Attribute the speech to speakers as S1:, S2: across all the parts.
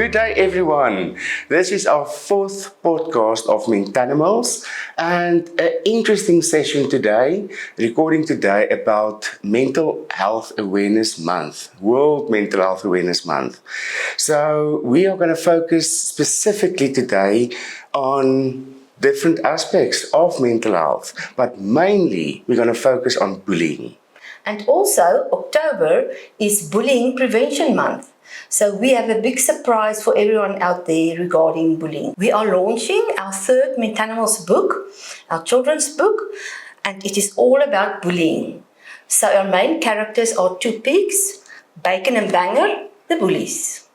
S1: Good day, everyone. This is our fourth podcast of Mentanimals and an interesting session today, recording today about Mental Health Awareness Month, World Mental Health Awareness Month. So we are going to focus specifically today on different aspects of mental health, but mainly we're going to focus on bullying.
S2: And also, October is Bullying Prevention Month. So we have a big surprise for everyone out there regarding bullying. We are launching our third Mentanimals book, our children's book, and it is all about bullying. So our main characters are two pigs, Bacon and Banger, the bullies.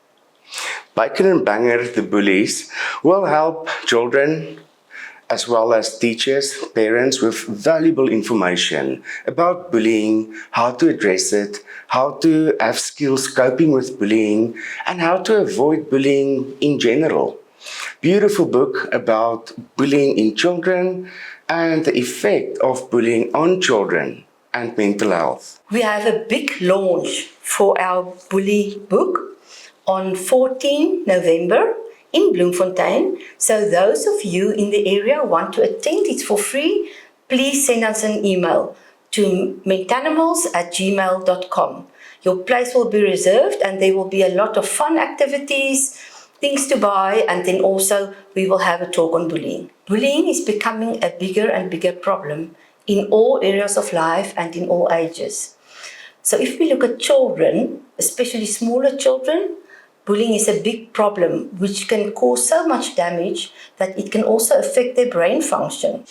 S1: Bacon and Banger, the bullies, will help children as well as teachers, parents with valuable information about bullying, how to address it, how to have skills coping with bullying, and how to avoid bullying in general. Beautiful book about bullying in children and the effect of bullying on children and mental health.
S2: We have a big launch for our bully book on 14 November in Bloemfontein. So those of you in the area who want to attend it for free, please send us an email to mentanimals@gmail.com. Your place will be reserved and there will be a lot of fun activities, things to buy, and then also we will have a talk on bullying. Bullying is becoming a bigger and bigger problem in all areas of life and in all ages. So if we look at children, especially smaller children, bullying is a big problem which can cause so much damage that it can also affect their brain function.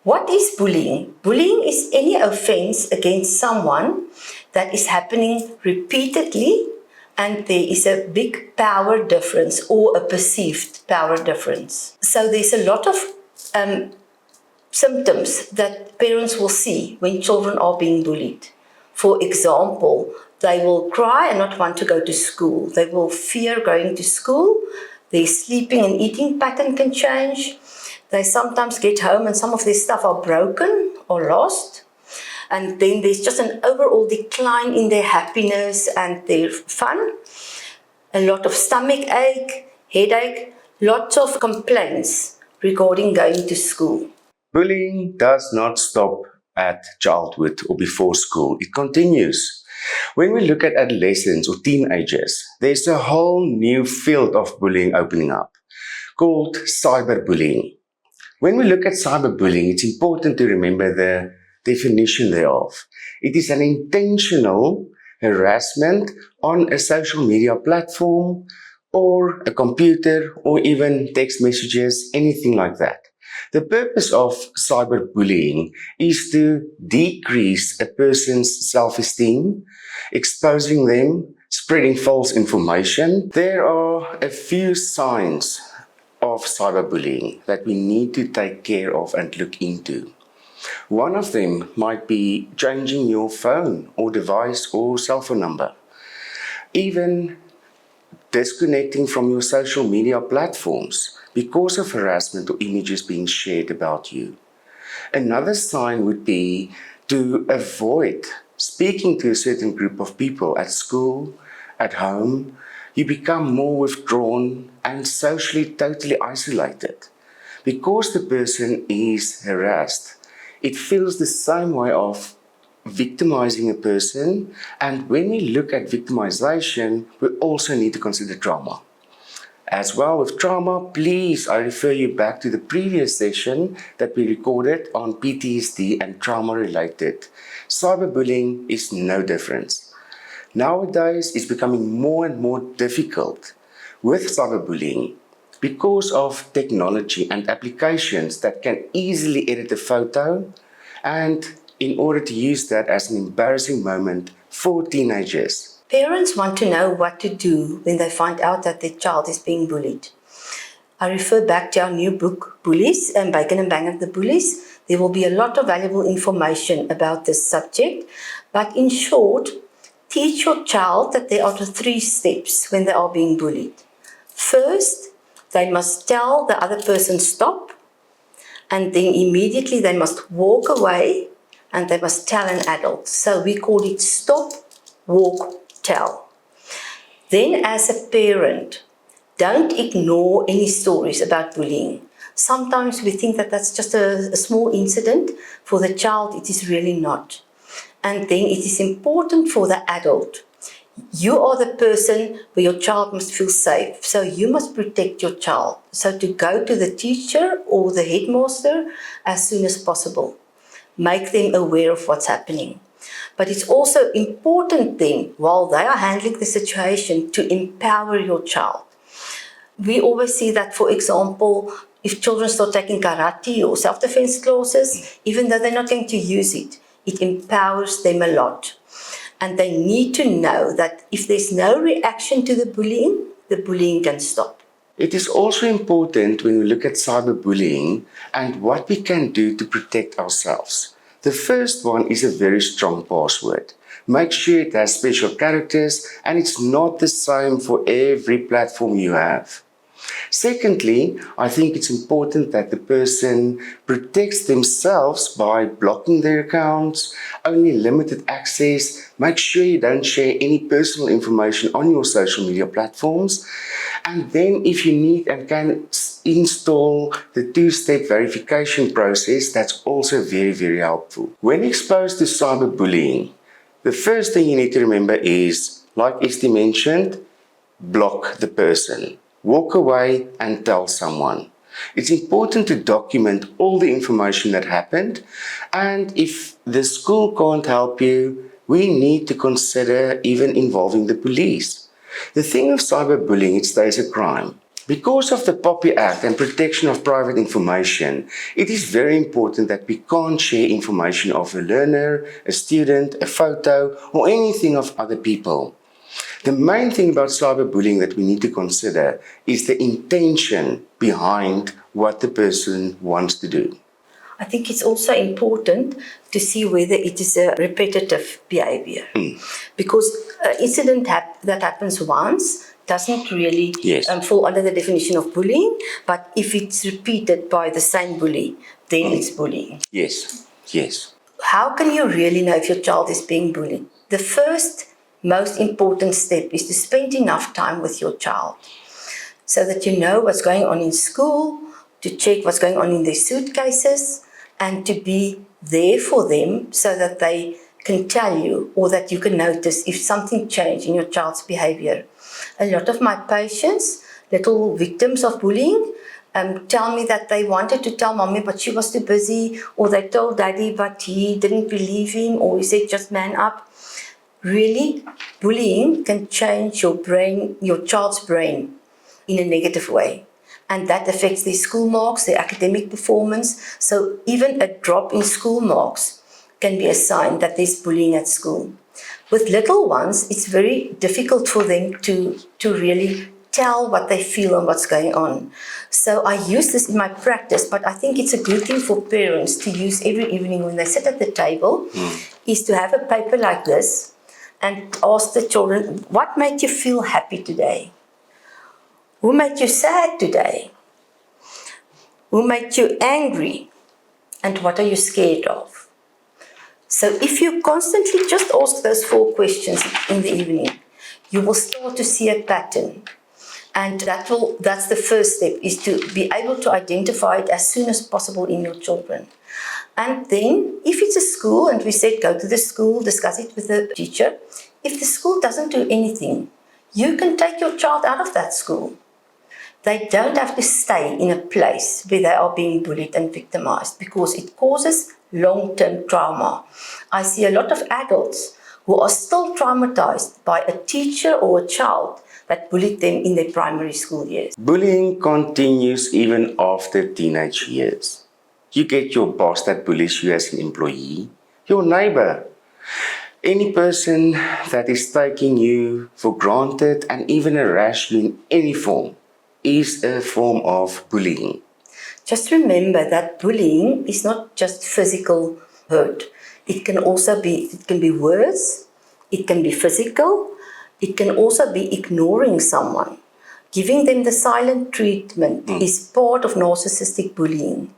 S2: What is bullying? Bullying is any offense against someone that is happening repeatedly and there is a big power difference or a perceived power difference. So there's a lot of symptoms that parents will see when children are being bullied. For example, they will cry and not want to go to school. They will fear going to school. Their sleeping and eating pattern can change. They sometimes get home and some of their stuff are broken or lost. And then there's just an overall decline in their happiness and their fun. A lot of stomach ache, headache, lots of complaints regarding going to school.
S1: Bullying does not stop at childhood or before school. It continues. When we look at adolescents or teenagers, there's a whole new field of bullying opening up called cyberbullying. When we look at cyberbullying, it's important to remember the definition thereof. It is an intentional harassment on a social media platform or a computer or even text messages, anything like that. The purpose of cyberbullying is to decrease a person's self-esteem, exposing them, spreading false information. There are a few signs of cyberbullying that we need to take care of and look into. One of them might be changing your phone or device or cell phone number. Even disconnecting from your social media platforms because of harassment or images being shared about you. Another sign would be to avoid speaking to a certain group of people at school, at home. You become more withdrawn and socially totally isolated. Because the person is harassed, it feels the same way of victimizing a person, and when we look at victimization, we also need to consider trauma. As well with trauma, please, I refer you back to the previous session that we recorded on PTSD and trauma related. Cyberbullying is no different. Nowadays, it's becoming more and more difficult with cyberbullying because of technology and applications that can easily edit a photo, and in order to use that as an embarrassing moment for teenagers.
S2: Parents want to know what to do when they find out that their child is being bullied. I refer back to our new book, Bullies, and Bacon and Banger, the Bullies. There will be a lot of valuable information about this subject, but in short, teach your child that there are 3 steps when they are being bullied. First, they must tell the other person stop, and then immediately they must walk away and they must tell an adult. So we call it stop, walk, tell. Then as a parent, Don't ignore any stories about bullying. Sometimes we think that that's just a small incident. For the child, it is really not. And then it is important for the adult. You are the person where your child must feel safe. So you must protect your child. So to go to the teacher or the headmaster as soon as possible. Make them aware of what's happening. But it's also important then, while they are handling the situation, to empower your child. We always see that, for example, if children start taking karate or self-defense classes, even though they're not going to use it, it empowers them a lot. And they need to know that if there's no reaction to the bullying can stop.
S1: It is also important when we look at cyberbullying and what we can do to protect ourselves. The first one is a very strong password. Make sure it has special characters and it's not the same for every platform you have. Secondly, I think it's important that the person protects themselves by blocking their accounts, only limited access, make sure you don't share any personal information on your social media platforms, and then if you need and can install the two-step verification process, that's also very, very helpful. When exposed to cyberbullying, the first thing you need to remember is, like Este mentioned, block the person. Walk away and tell someone. It's important to document all the information that happened, and if the school can't help you, we need to consider even involving the police. The thing of cyberbullying, it stays a crime. Because of the POPI Act and protection of private information, it is very important that we can't share information of a learner, a student, a photo, or anything of other people. The main thing about cyberbullying that we need to consider is the intention behind what the person wants to do.
S2: I think it's also important to see whether it is a repetitive behavior. Because an incident that happens once doesn't really fall under the definition of bullying, but if it's repeated by the same bully, then it's bullying.
S1: Yes.
S2: How can you really know if your child is being bullied? The first most important step is to spend enough time with your child so that you know what's going on in school, to check what's going on in their suitcases, and to be there for them so that they can tell you or that you can notice if something changed in your child's behavior. A lot of my patients, little victims of bullying, tell me that they wanted to tell mommy but she was too busy, or they told daddy but he didn't believe him, or he said just man up. Really, bullying can change your child's brain in a negative way. And that affects their school marks, their academic performance. So even a drop in school marks can be a sign that there's bullying at school. With little ones, it's very difficult for them to really tell what they feel and what's going on. So I use this in my practice, but I think it's a good thing for parents to use every evening when they sit at the table, is to have a paper like this and ask the children, what made you feel happy today? Who made you sad today? Who made you angry? And what are you scared of? So if you constantly just ask those 4 questions in the evening, you will start to see a pattern. And that's the first step, is to be able to identify it as soon as possible in your children. And then, if it's a school, and we said go to the school, discuss it with the teacher, if the school doesn't do anything, you can take your child out of that school. They don't have to stay in a place where they are being bullied and victimized, because it causes long-term trauma. I see a lot of adults who are still traumatized by a teacher or a child that bullied them in their primary school years.
S1: Bullying continues even after teenage years. You get your boss that bullies you as an employee, your neighbor, any person that is taking you for granted and even harass you in any form is a form of bullying.
S2: Just remember that bullying is not just physical hurt. It can be words, it can be physical, it can also be ignoring someone. Giving them the silent treatment is part of narcissistic bullying.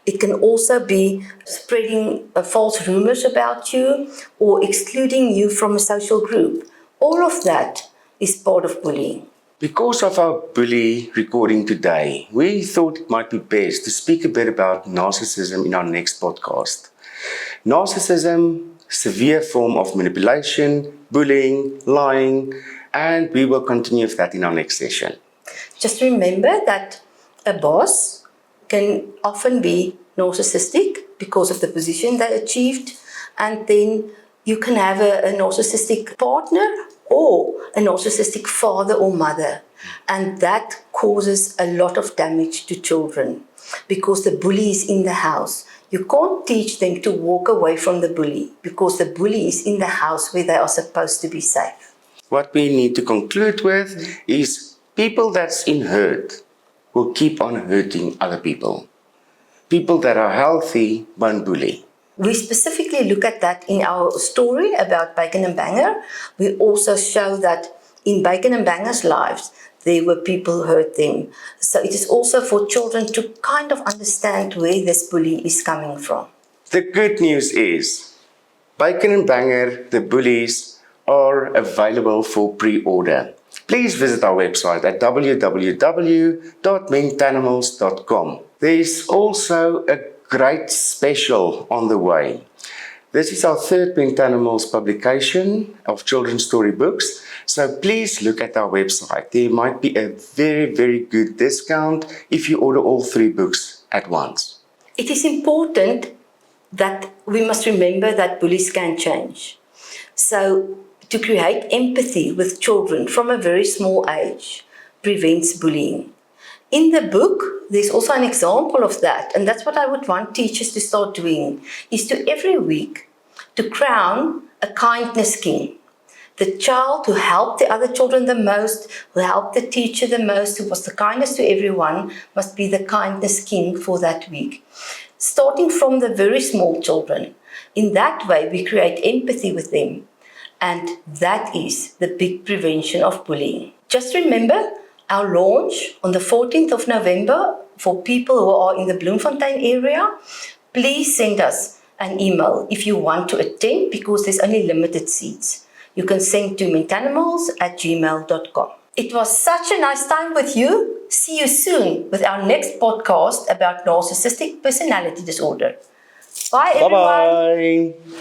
S2: It can also be spreading false rumors about you or excluding you from a social group. All of that is part of bullying.
S1: Because of our bully recording today, we thought it might be best to speak a bit about narcissism in our next podcast. Narcissism, severe form of manipulation, bullying, lying, and we will continue with that in our next session.
S2: Just remember that a boss can often be narcissistic because of the position they achieved, and then you can have a narcissistic partner or a narcissistic father or mother, and that causes a lot of damage to children because the bully is in the house. You can't teach them to walk away from the bully because the bully is in the house where they are supposed to be safe.
S1: What we need to conclude with is people that's in hurt will keep on hurting other people. People that are healthy won't bully.
S2: We specifically look at that in our story about Bacon and Banger. We also show that in Bacon and Banger's lives, there were people who hurt them. So it is also for children to kind of understand where this bully is coming from.
S1: The good news is, Bacon and Banger, the bullies, are available for pre-order. Please visit our website at www.mentanimals.com. There's also a great special on the way. This is our third Mentanimals publication of children's storybooks, so please look at our website. There might be a very, very good discount if you order all 3 books at once.
S2: It is important that we must remember that bullies can change. So to create empathy with children from a very small age prevents bullying. In the book, there's also an example of that, and that's what I would want teachers to start doing, is to every week to crown a kindness king. The child who helped the other children the most, who helped the teacher the most, who was the kindest to everyone, must be the kindness king for that week. Starting from the very small children. In that way, we create empathy with them, and that is the big prevention of bullying. Just remember, our launch on the 14th of November for people who are in the Bloemfontein area. Please send us an email if you want to attend because there's only limited seats. You can send to mentanimals@gmail.com. It was such a nice time with you. See you soon with our next podcast about narcissistic personality disorder. Bye everyone.
S1: Bye-bye.